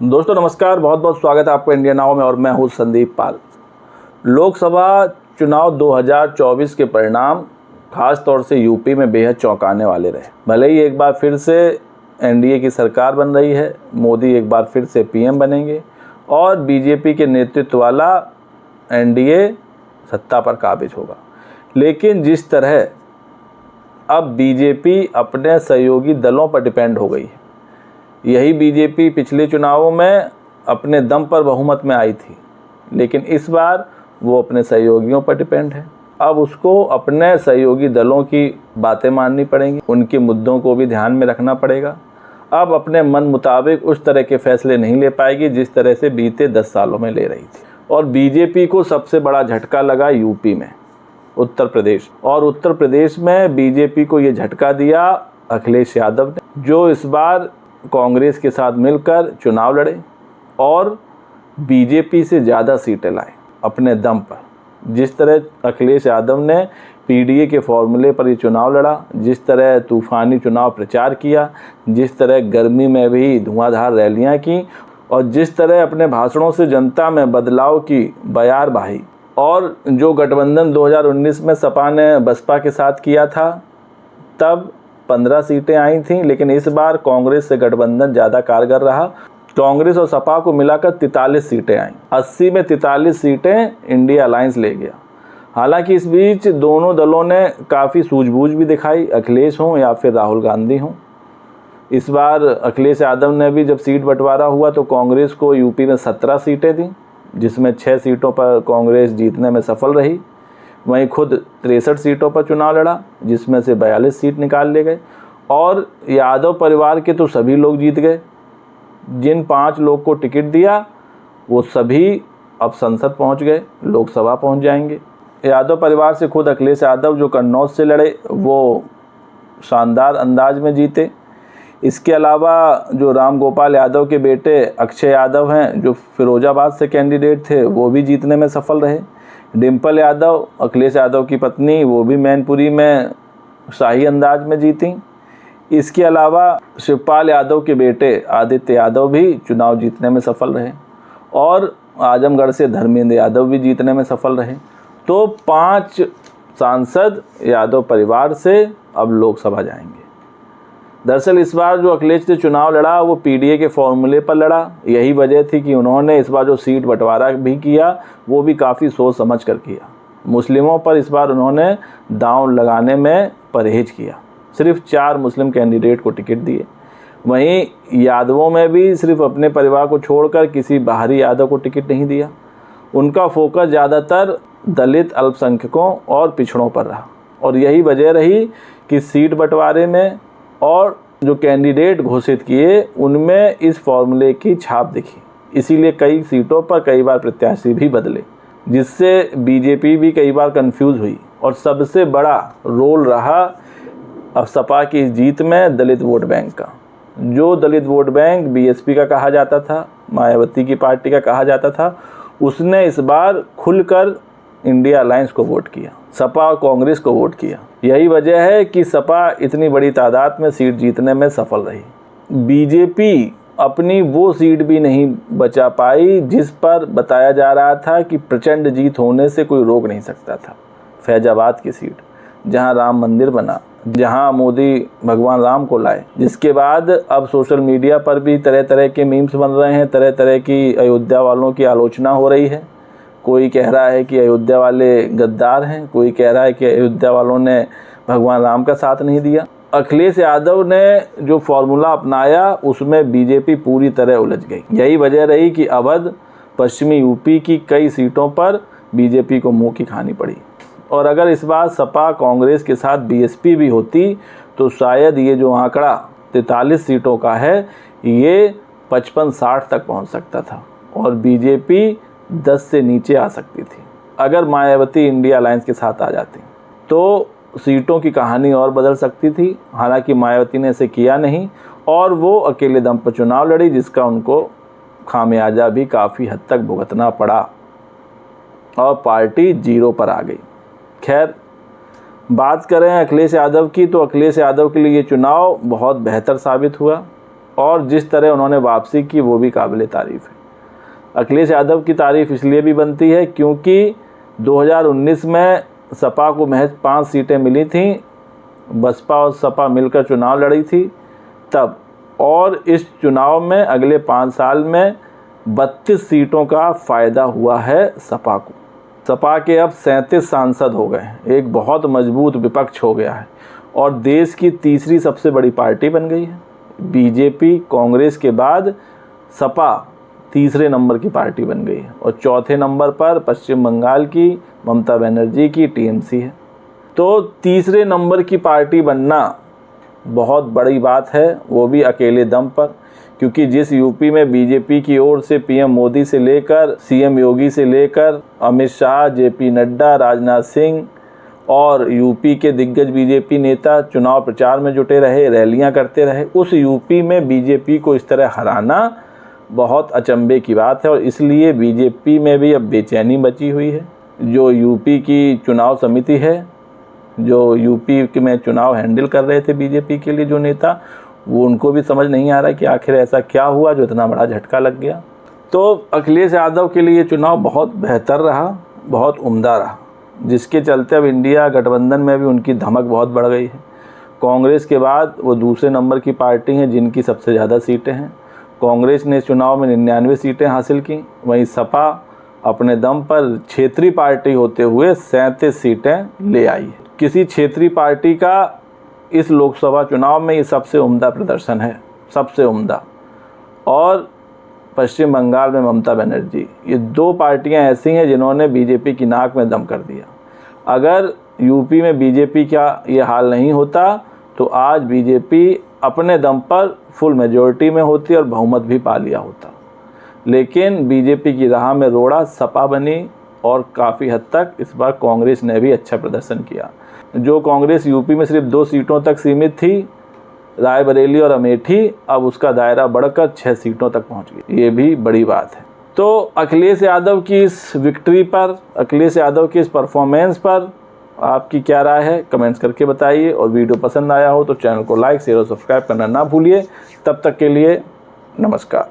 दोस्तों नमस्कार, बहुत बहुत स्वागत है आपको इंडिया नाउ में और मैं हूं संदीप पाल। लोकसभा चुनाव 2024 के परिणाम खास तौर से यूपी में बेहद चौंकाने वाले रहे। भले ही एक बार फिर से एनडीए की सरकार बन रही है, मोदी एक बार फिर से पीएम बनेंगे और बीजेपी के नेतृत्व वाला एनडीए सत्ता पर काबिज होगा। लेकिन जिस तरह अब बीजेपी अपने सहयोगी दलों पर डिपेंड हो गई है, यही बीजेपी पिछले चुनावों में अपने दम पर बहुमत में आई थी, लेकिन इस बार वो अपने सहयोगियों पर डिपेंड है। अब उसको अपने सहयोगी दलों की बातें माननी पड़ेंगी, उनके मुद्दों को भी ध्यान में रखना पड़ेगा। अब अपने मन मुताबिक उस तरह के फैसले नहीं ले पाएगी जिस तरह से बीते 10 सालों में ले रही थी। और बीजेपी को सबसे बड़ा झटका लगा यूपी में, उत्तर प्रदेश। और उत्तर प्रदेश में बीजेपी को ये झटका दिया अखिलेश यादव ने, जो इस बार कांग्रेस के साथ मिलकर चुनाव लड़े और बीजेपी से ज़्यादा सीटें लाए अपने दम पर। जिस तरह अखिलेश यादव ने पीडीए के फॉर्मूले पर ये चुनाव लड़ा, जिस तरह तूफानी चुनाव प्रचार किया, जिस तरह गर्मी में भी धुआंधार रैलियां की और जिस तरह अपने भाषणों से जनता में बदलाव की बयार बहाई, और जो गठबंधन 2019 में सपा ने बसपा के साथ किया था तब 15 सीटें आई थीं, लेकिन इस बार कांग्रेस से गठबंधन ज़्यादा कारगर रहा। कांग्रेस और सपा को मिलाकर 43 सीटें आईं। 80 में 43 सीटें इंडिया अलायंस ले गया। हालांकि इस बीच दोनों दलों ने काफ़ी सूझबूझ भी दिखाई, अखिलेश हों या फिर राहुल गांधी हों। इस बार अखिलेश यादव ने भी जब सीट बंटवारा हुआ तो कांग्रेस को यूपी में 17 सीटें दी, जिसमें 6 सीटों पर कांग्रेस जीतने में सफल रही। वहीं खुद 63 सीटों पर चुनाव लड़ा, जिसमें से 42 सीट निकाल ले गए। और यादव परिवार के तो सभी लोग जीत गए। जिन 5 लोग को टिकट दिया वो सभी अब संसद पहुंच गए, लोकसभा पहुंच जाएंगे। यादव परिवार से खुद अखिलेश यादव जो कन्नौज से लड़े वो शानदार अंदाज में जीते। इसके अलावा जो राम गोपाल यादव के बेटे अक्षय यादव हैं, जो फिरोजाबाद से कैंडिडेट थे, वो भी जीतने में सफल रहे। डिम्पल यादव, अखिलेश यादव की पत्नी, वो भी मैनपुरी में शाही अंदाज में जीती। इसके अलावा शिवपाल यादव के बेटे आदित्य यादव भी चुनाव जीतने में सफल रहे और आजमगढ़ से धर्मेंद्र यादव भी जीतने में सफल रहे। तो 5 सांसद यादव परिवार से अब लोकसभा जाएंगे। दरअसल इस बार जो अखिलेश ने चुनाव लड़ा वो पीडीए के फॉर्मूले पर लड़ा। यही वजह थी कि उन्होंने इस बार जो सीट बंटवारा भी किया वो भी काफ़ी सोच समझ कर किया। मुस्लिमों पर इस बार उन्होंने दांव लगाने में परहेज किया, सिर्फ 4 मुस्लिम कैंडिडेट को टिकट दिए। वहीं यादवों में भी सिर्फ अपने परिवार को छोड़कर किसी बाहरी यादव को टिकट नहीं दिया। उनका फोकस ज़्यादातर दलित, अल्पसंख्यकों और पिछड़ों पर रहा। और यही वजह रही कि सीट बंटवारे में और जो कैंडिडेट घोषित किए उनमें इस फॉर्मूले की छाप दिखी। इसीलिए कई सीटों पर कई बार प्रत्याशी भी बदले, जिससे बीजेपी भी कई बार कंफ्यूज हुई। और सबसे बड़ा रोल रहा अब सपा की जीत में दलित वोट बैंक का। जो दलित वोट बैंक बीएसपी का कहा जाता था, मायावती की पार्टी का कहा जाता था, उसने इस बार खुलकर इंडिया अलायंस को वोट किया, सपा और कांग्रेस को वोट किया। यही वजह है कि सपा इतनी बड़ी तादाद में सीट जीतने में सफल रही। बीजेपी अपनी वो सीट भी नहीं बचा पाई जिस पर बताया जा रहा था कि प्रचंड जीत होने से कोई रोक नहीं सकता था। फैजाबाद की सीट, जहां राम मंदिर बना, जहां मोदी भगवान राम को लाए, जिसके बाद अब सोशल मीडिया पर भी तरह तरह के मीम्स बन रहे हैं, तरह तरह की अयोध्या वालों की आलोचना हो रही है। कोई कह रहा है कि अयोध्या वाले गद्दार हैं, कोई कह रहा है कि अयोध्या वालों ने भगवान राम का साथ नहीं दिया। अखिलेश यादव ने जो फॉर्मूला अपनाया उसमें बीजेपी पूरी तरह उलझ गई। यही वजह रही कि अवध, पश्चिमी यूपी की कई सीटों पर बीजेपी को मुंह की खानी पड़ी। और अगर इस बार सपा कांग्रेस के साथ बीएसपी भी होती तो शायद ये जो आंकड़ा 43 सीटों का है ये 55-60 तक पहुंच सकता था और बीजेपी 10 से नीचे आ सकती थी। अगर मायावती इंडिया अलायंस के साथ आ जाती तो सीटों की कहानी और बदल सकती थी। हालांकि मायावती ने ऐसे किया नहीं और वो अकेले दम पर चुनाव लड़ी, जिसका उनको खामियाजा भी काफ़ी हद तक भुगतना पड़ा और पार्टी 0 पर आ गई। खैर, बात करें अखिलेश यादव की तो अखिलेश यादव के लिए ये चुनाव बहुत बेहतर साबित हुआ। और जिस तरह उन्होंने वापसी की वो भी काबिल तारीफ़ है। अखिलेश यादव की तारीफ़ इसलिए भी बनती है क्योंकि 2019 में सपा को महज 5 सीटें मिली थीं, बसपा और सपा मिलकर चुनाव लड़ी थी तब, और इस चुनाव में अगले 5 साल में 32 सीटों का फ़ायदा हुआ है सपा को। सपा के अब 37 सांसद हो गए हैं, एक बहुत मजबूत विपक्ष हो गया है और देश की तीसरी सबसे बड़ी पार्टी बन गई है। बीजेपी कांग्रेस के बाद सपा तीसरे नंबर की पार्टी बन गई है और चौथे नंबर पर पश्चिम बंगाल की ममता बनर्जी की टीएमसी है। तो तीसरे नंबर की पार्टी बनना बहुत बड़ी बात है, वो भी अकेले दम पर, क्योंकि जिस यूपी में बीजेपी की ओर से पीएम मोदी से लेकर सीएम योगी से लेकर अमित शाह, जेपी नड्डा, राजनाथ सिंह और यूपी के दिग्गज बीजेपी नेता चुनाव प्रचार में जुटे रहे, रैलियां करते रहे, उस यूपी में बीजेपी को इस तरह हराना बहुत अचंभे की बात है और इसलिए बीजेपी में भी अब बेचैनी मची हुई है। जो यूपी की चुनाव समिति है, जो यूपी में चुनाव हैंडल कर रहे थे बीजेपी के लिए जो नेता, वो उनको भी समझ नहीं आ रहा कि आखिर ऐसा क्या हुआ जो इतना बड़ा झटका लग गया। तो अखिलेश यादव के लिए चुनाव बहुत बेहतर रहा, बहुत उम्दा रहा, जिसके चलते अब इंडिया गठबंधन में भी उनकी धमक बहुत बढ़ गई है। कांग्रेस के बाद वो दूसरे नंबर की पार्टी हैं जिनकी सबसे ज़्यादा सीटें हैं। कांग्रेस ने चुनाव में 99 सीटें हासिल की, वहीं सपा अपने दम पर क्षेत्रीय पार्टी होते हुए 37 सीटें ले आई है। किसी क्षेत्रीय पार्टी का इस लोकसभा चुनाव में ये सबसे उम्दा प्रदर्शन है, सबसे उम्दा। और पश्चिम बंगाल में ममता बनर्जी, ये 2 पार्टियां ऐसी हैं जिन्होंने बीजेपी की नाक में दम कर दिया। अगर यूपी में बीजेपी का ये हाल नहीं होता तो आज बीजेपी अपने दम पर फुल मेजॉरिटी में होती और बहुमत भी पा लिया होता, लेकिन बीजेपी की राह में रोड़ा सपा बनी और काफ़ी हद तक इस बार कांग्रेस ने भी अच्छा प्रदर्शन किया। जो कांग्रेस यूपी में सिर्फ 2 सीटों तक सीमित थी, रायबरेली और अमेठी, अब उसका दायरा बढ़कर 6 सीटों तक पहुंच गई, ये भी बड़ी बात है। तो अखिलेश यादव की इस विक्ट्री पर, अखिलेश यादव की इस परफॉर्मेंस पर आपकी क्या राय है, कमेंट्स करके बताइए। और वीडियो पसंद आया हो तो चैनल को लाइक, शेयर और सब्सक्राइब करना ना भूलिए। तब तक के लिए नमस्कार।